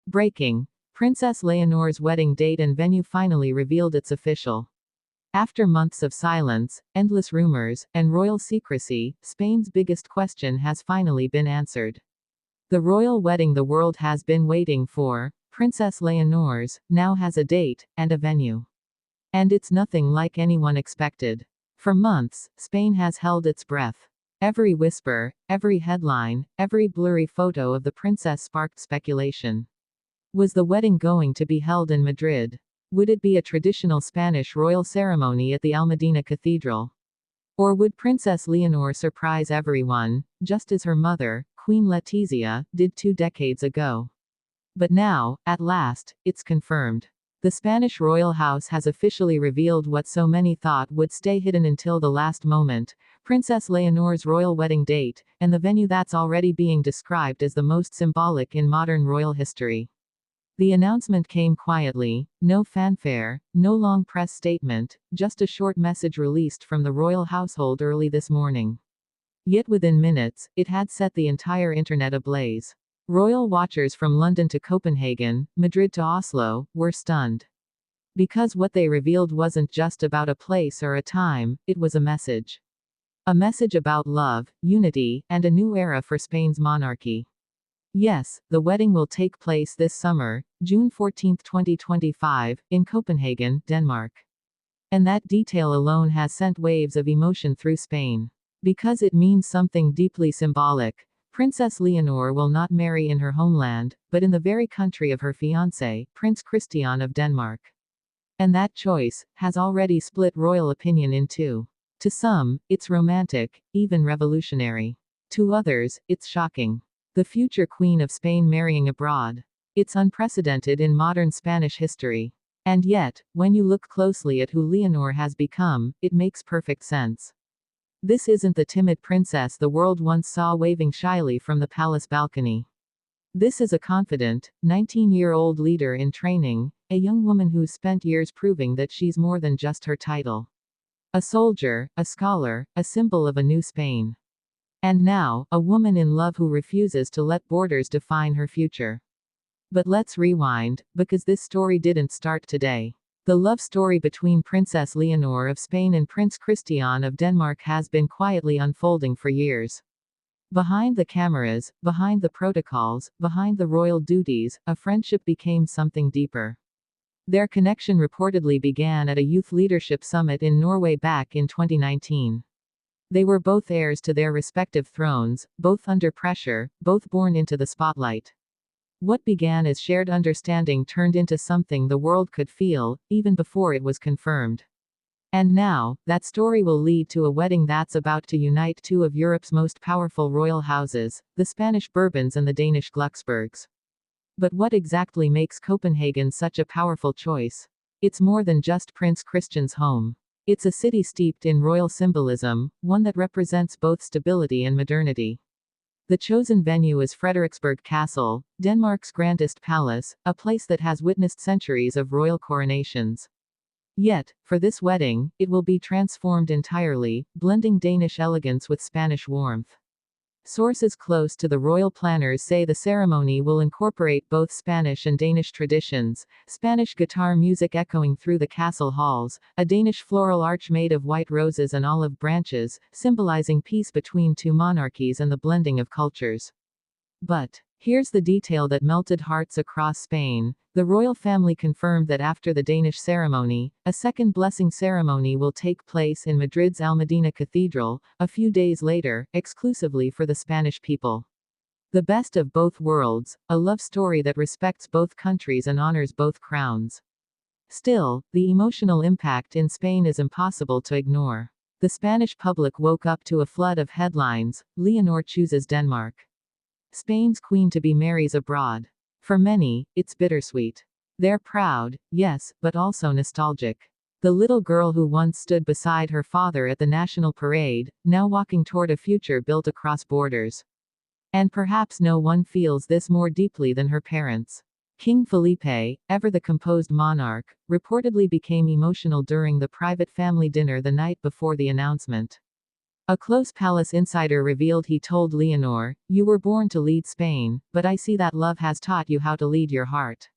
Breaking. Princess Leonor's wedding date and venue finally revealed its official. After months of silence, endless rumors, and royal secrecy, Spain's biggest question has finally been answered. The royal wedding the world has been waiting for, Princess Leonor's, now has a date and a venue. And it's nothing like anyone expected. For months, Spain has held its breath. Every whisper, every headline, every blurry photo of the princess sparked speculation. Was the wedding going to be held in Madrid? Would it be a traditional Spanish royal ceremony at the Almudena Cathedral? Or would Princess Leonor surprise everyone, just as her mother, Queen Letizia, did 2 decades ago? But now, at last, it's confirmed. The Spanish royal house has officially revealed what so many thought would stay hidden until the last moment: Princess Leonor's royal wedding date, and the venue that's already being described as the most symbolic in modern royal history. The announcement came quietly, no fanfare, no long press statement, just a short message released from the royal household early this morning. Yet within minutes, it had set the entire internet ablaze. Royal watchers from London to Copenhagen, Madrid to Oslo, were stunned. Because what they revealed wasn't just about a place or a time, it was a message. A message about love, unity, and a new era for Spain's monarchy. Yes, the wedding will take place this summer, June 14, 2025, in Copenhagen, Denmark. And that detail alone has sent waves of emotion through Spain. Because it means something deeply symbolic. Princess Leonor will not marry in her homeland, but in the very country of her fiancé, Prince Christian of Denmark. And that choice has already split royal opinion in two. To some, it's romantic, even revolutionary. To others, it's shocking. The future Queen of Spain marrying abroad. It's unprecedented in modern Spanish history. And yet, when you look closely at who Leonor has become, it makes perfect sense. This isn't the timid princess the world once saw waving shyly from the palace balcony. This is a confident, 19-year-old leader in training, a young woman who's spent years proving that she's more than just her title. A soldier, a scholar, a symbol of a new Spain. And now, a woman in love who refuses to let borders define her future. But let's rewind, because this story didn't start today. The love story between Princess Leonor of Spain and Prince Christian of Denmark has been quietly unfolding for years. Behind the cameras, behind the protocols, behind the royal duties, a friendship became something deeper. Their connection reportedly began at a youth leadership summit in Norway back in 2019. They were both heirs to their respective thrones, both under pressure, both born into the spotlight. What began as shared understanding turned into something the world could feel, even before it was confirmed. And now, that story will lead to a wedding that's about to unite two of Europe's most powerful royal houses, the Spanish Bourbons and the Danish Glucksbergs. But what exactly makes Copenhagen such a powerful choice? It's more than just Prince Christian's home. It's a city steeped in royal symbolism, one that represents both stability and modernity. The chosen venue is Frederiksberg Castle, Denmark's grandest palace, a place that has witnessed centuries of royal coronations. Yet, for this wedding, it will be transformed entirely, blending Danish elegance with Spanish warmth. Sources close to the royal planners say the ceremony will incorporate both Spanish and Danish traditions, Spanish guitar music echoing through the castle halls, a Danish floral arch made of white roses and olive branches, symbolizing peace between two monarchies and the blending of cultures. But here's the detail that melted hearts across Spain. The royal family confirmed that after the Danish ceremony, a second blessing ceremony will take place in Madrid's Almudena Cathedral, a few days later, exclusively for the Spanish people. The best of both worlds, a love story that respects both countries and honors both crowns. Still, the emotional impact in Spain is impossible to ignore. The Spanish public woke up to a flood of headlines: Leonor chooses Denmark. Spain's queen-to-be marries abroad. For many, it's bittersweet. They're proud, yes, but also nostalgic. The little girl who once stood beside her father at the national parade, now walking toward a future built across borders. And perhaps no one feels this more deeply than her parents. King Felipe, ever the composed monarch, reportedly became emotional during the private family dinner the night before the announcement. A close palace insider revealed he told Leonor, "You were born to lead Spain, but I see that love has taught you how to lead your heart."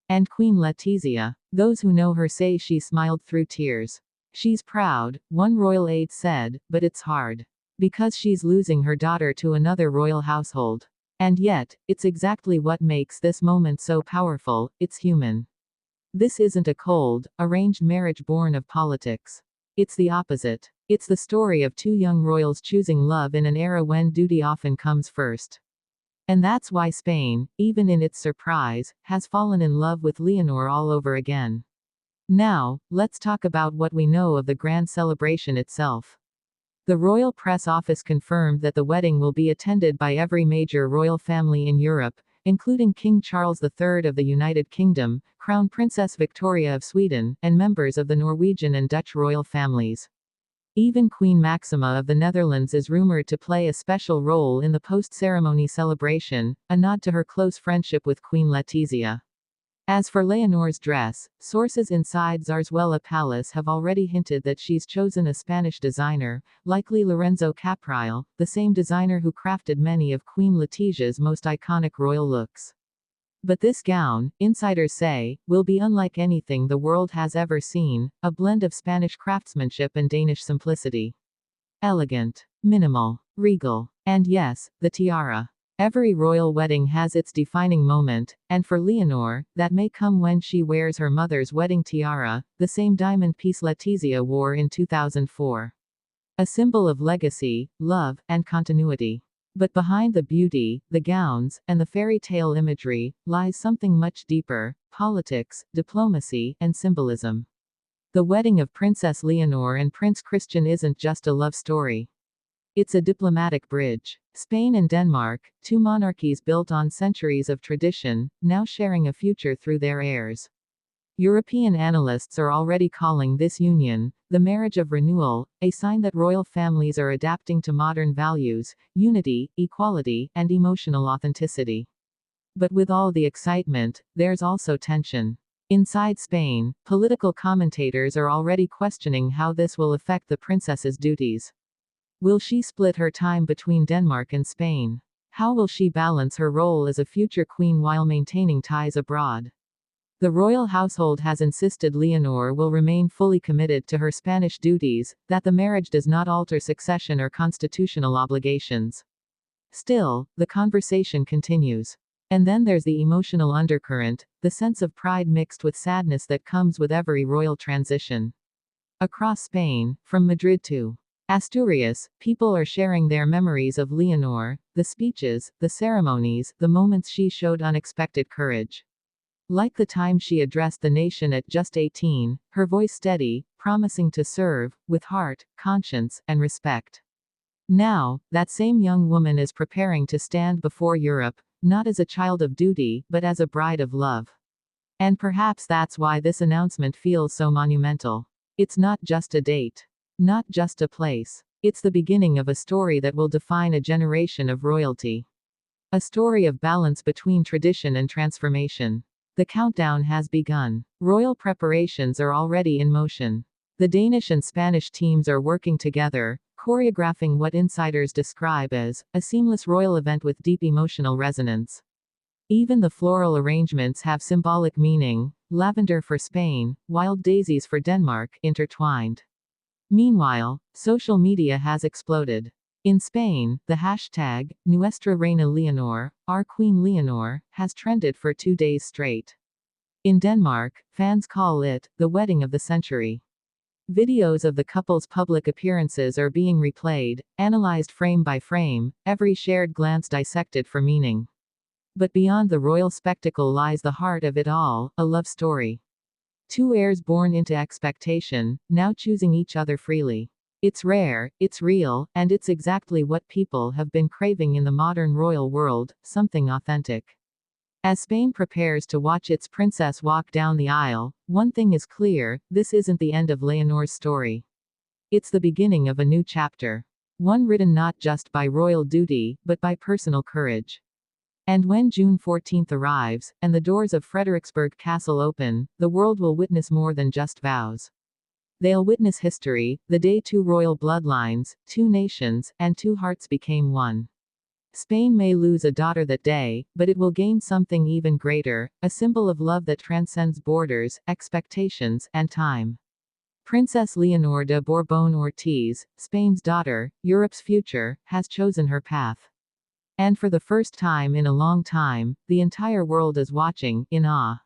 And Queen Letizia. Those who know her say she smiled through tears. She's proud, one royal aide said, but it's hard. Because she's losing her daughter to another royal household. And yet, it's exactly what makes this moment so powerful, it's human. This isn't a cold, arranged marriage born of politics. It's the opposite. It's the story of two young royals choosing love in an era when duty often comes first. And that's why Spain, even in its surprise, has fallen in love with Leonor all over again. Now, let's talk about what we know of the grand celebration itself. The royal press office confirmed that the wedding will be attended by every major royal family in Europe, including King Charles III of the United Kingdom, Crown Princess Victoria of Sweden, and members of the Norwegian and Dutch royal families. Even Queen Maxima of the Netherlands is rumored to play a special role in the post-ceremony celebration, a nod to her close friendship with Queen Letizia. As for Leonor's dress, sources inside Zarzuela Palace have already hinted that she's chosen a Spanish designer, likely Lorenzo Caprile, the same designer who crafted many of Queen Letizia's most iconic royal looks. But this gown, insiders say, will be unlike anything the world has ever seen, a blend of Spanish craftsmanship and Danish simplicity. Elegant, minimal, regal, and yes, the tiara. Every royal wedding has its defining moment, and for Leonor, that may come when she wears her mother's wedding tiara, the same diamond piece Letizia wore in 2004. A symbol of legacy, love, and continuity. But behind the beauty, the gowns, and the fairy tale imagery, lies something much deeper: politics, diplomacy, and symbolism. The wedding of Princess Leonor and Prince Christian isn't just a love story. It's a diplomatic bridge. Spain and Denmark, two monarchies built on centuries of tradition, now sharing a future through their heirs. European analysts are already calling this union the marriage of renewal, a sign that royal families are adapting to modern values, unity, equality, and emotional authenticity. But with all the excitement, there's also tension. Inside Spain, political commentators are already questioning how this will affect the princess's duties. Will she split her time between Denmark and Spain? How will she balance her role as a future queen while maintaining ties abroad? The royal household has insisted Leonor will remain fully committed to her Spanish duties, that the marriage does not alter succession or constitutional obligations. Still, the conversation continues. And then there's the emotional undercurrent, the sense of pride mixed with sadness that comes with every royal transition. Across Spain, from Madrid to Asturias, people are sharing their memories of Leonor, the speeches, the ceremonies, the moments she showed unexpected courage. Like the time she addressed the nation at just 18, her voice steady, promising to serve, with heart, conscience, and respect. Now, that same young woman is preparing to stand before Europe, not as a child of duty, but as a bride of love. And perhaps that's why this announcement feels so monumental. It's not just a date. Not just a place. It's the beginning of a story that will define a generation of royalty. A story of balance between tradition and transformation. The countdown has begun. Royal preparations are already in motion. The Danish and Spanish teams are working together, choreographing what insiders describe as a seamless royal event with deep emotional resonance. Even the floral arrangements have symbolic meaning: lavender for Spain, wild daisies for Denmark, intertwined. Meanwhile, social media has exploded. In Spain, the hashtag Nuestra Reina Leonor, our Queen Leonor, has trended for 2 days straight. In Denmark, fans call it the wedding of the century. Videos of the couple's public appearances are being replayed, analyzed frame by frame, every shared glance dissected for meaning. But beyond the royal spectacle lies the heart of it all, a love story. Two heirs born into expectation, now choosing each other freely. It's rare, it's real, and it's exactly what people have been craving in the modern royal world: something authentic. As Spain prepares to watch its princess walk down the aisle, one thing is clear: this isn't the end of Leonor's story. It's the beginning of a new chapter. One written not just by royal duty, but by personal courage. And when June 14 arrives, and the doors of Frederiksberg Castle open, the world will witness more than just vows. They'll witness history, the day two royal bloodlines, two nations, and two hearts became one. Spain may lose a daughter that day, but it will gain something even greater, a symbol of love that transcends borders, expectations, and time. Princess Leonor de Bourbon-Ortiz, Spain's daughter, Europe's future, has chosen her path. And for the first time in a long time, the entire world is watching, in awe.